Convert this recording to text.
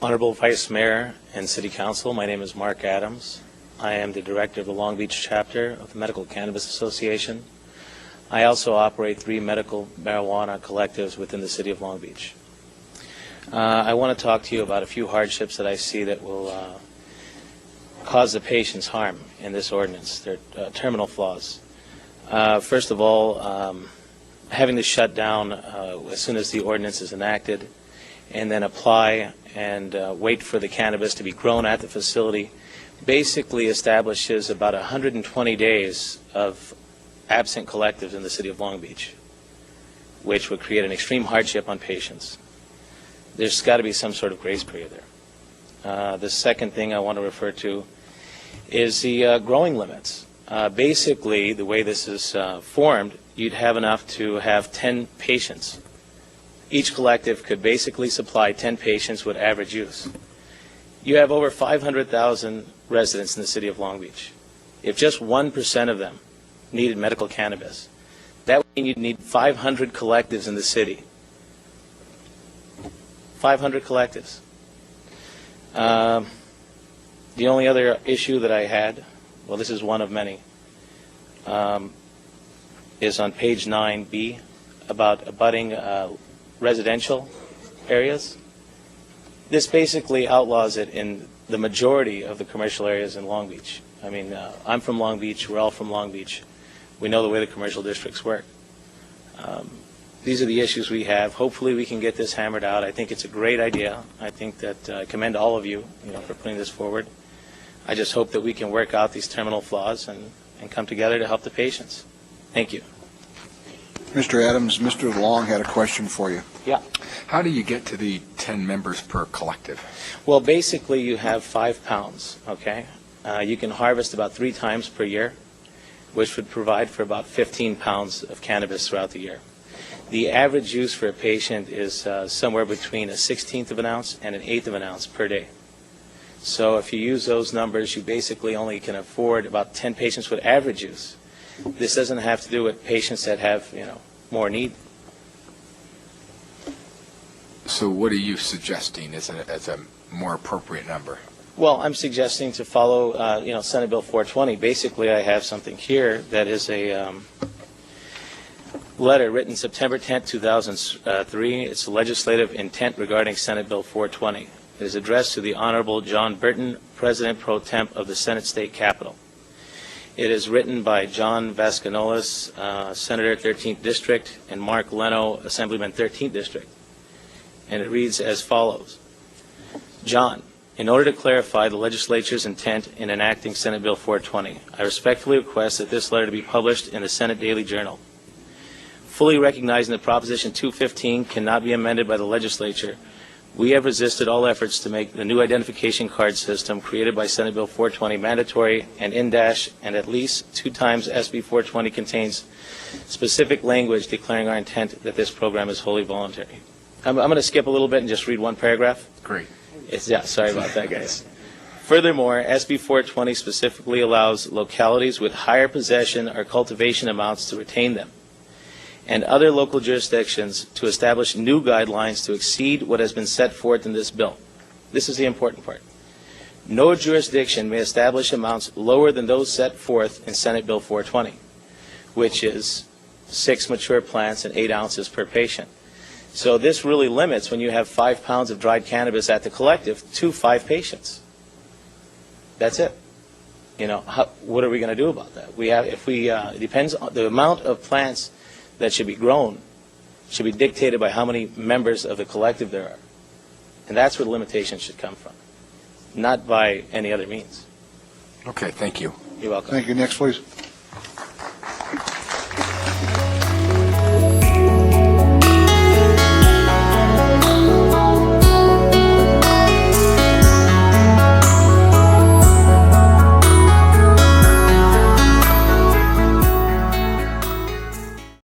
Honorable Vice Mayor and City Council, my name is Mark Adams. I am the Director of the Long Beach chapter of the Medical Cannabis Association. I also operate 3 medical marijuana collectives within the City of Long Beach. I want to talk to you about a few hardships that I see that will cause the patients harm in this ordinance. They're terminal flaws. First of all, having to shut down as soon as the ordinance is enacted, and then apply and wait for the cannabis to be grown at the facility, basically establishes about 120 days of absent collectives in the City of Long Beach, which would create an extreme hardship on patients. There's got to be some sort of grace period there. The second thing I want to refer to is the growing limits. Basically, the way this is formed, you'd have enough to have 10 patients. Each collective could basically supply 10 patients with average use. You have over 500,000 residents in the City of Long Beach. If just 1% of them needed medical cannabis, that would mean you'd need 500 collectives in the city. 500 collectives. The only other issue that I had, well, this is one of many, is on page 9B about abutting residential areas. This basically outlaws it in the majority of the commercial areas in Long Beach. I mean, I'm from Long Beach. We're all from Long Beach. We know the way the commercial districts work. These are the issues we have. Hopefully we can get this hammered out. I think it's a great idea. I think that I commend all of you, for putting this forward. I just hope that we can work out these terminal flaws and come together to help the patients. Thank you. Mr. Adams, Mr. Long had a question for you. Yeah. How do you get to the 10 members per collective? Well, basically you have 5 pounds, okay? You can harvest about 3 times per year, which would provide for about 15 pounds of cannabis throughout the year. The average use for a patient is somewhere between a 1/16 of an ounce and an 1/8 of an ounce per day. So if you use those numbers, you basically only can afford about 10 patients with average use. This doesn't have to do with patients that have, more need. So what are you suggesting as a more appropriate number? Well, I'm suggesting to follow, Senate Bill 420. Basically, I have something here that is a letter written September 10, 2003. It's a legislative intent regarding Senate Bill 420. It is addressed to the Honorable John Burton, President Pro Temp of the Senate State Capitol. It is written by John Vasconcellos, Senator 13th District, and Mark Leno, Assemblyman 13th District. And it reads as follows. John, in order to clarify the legislature's intent in enacting Senate Bill 420, I respectfully request that this letter to be published in the Senate Daily Journal. Fully recognizing that Proposition 215 cannot be amended by the legislature, we have resisted all efforts to make the new identification card system created by Senate Bill 420 mandatory and in-dash, and at least 2 times SB 420 contains specific language declaring our intent that this program is wholly voluntary. I'm going to skip a little bit and just read one paragraph. Great. Sorry about that, guys. Furthermore, SB 420 specifically allows localities with higher possession or cultivation amounts to retain them, and other local jurisdictions to establish new guidelines to exceed what has been set forth in this bill. This is the important part. No jurisdiction may establish amounts lower than those set forth in Senate Bill 420, which is 6 mature plants and 8 ounces per patient. So this really limits, when you have 5 pounds of dried cannabis at the collective, to 5 patients. That's it. What are we going to do about that? It depends on the amount of plants that should be grown, should be dictated by how many members of the collective there are. And that's where the limitations should come from, not by any other means. Okay, thank you. You're welcome. Thank you. Next, please.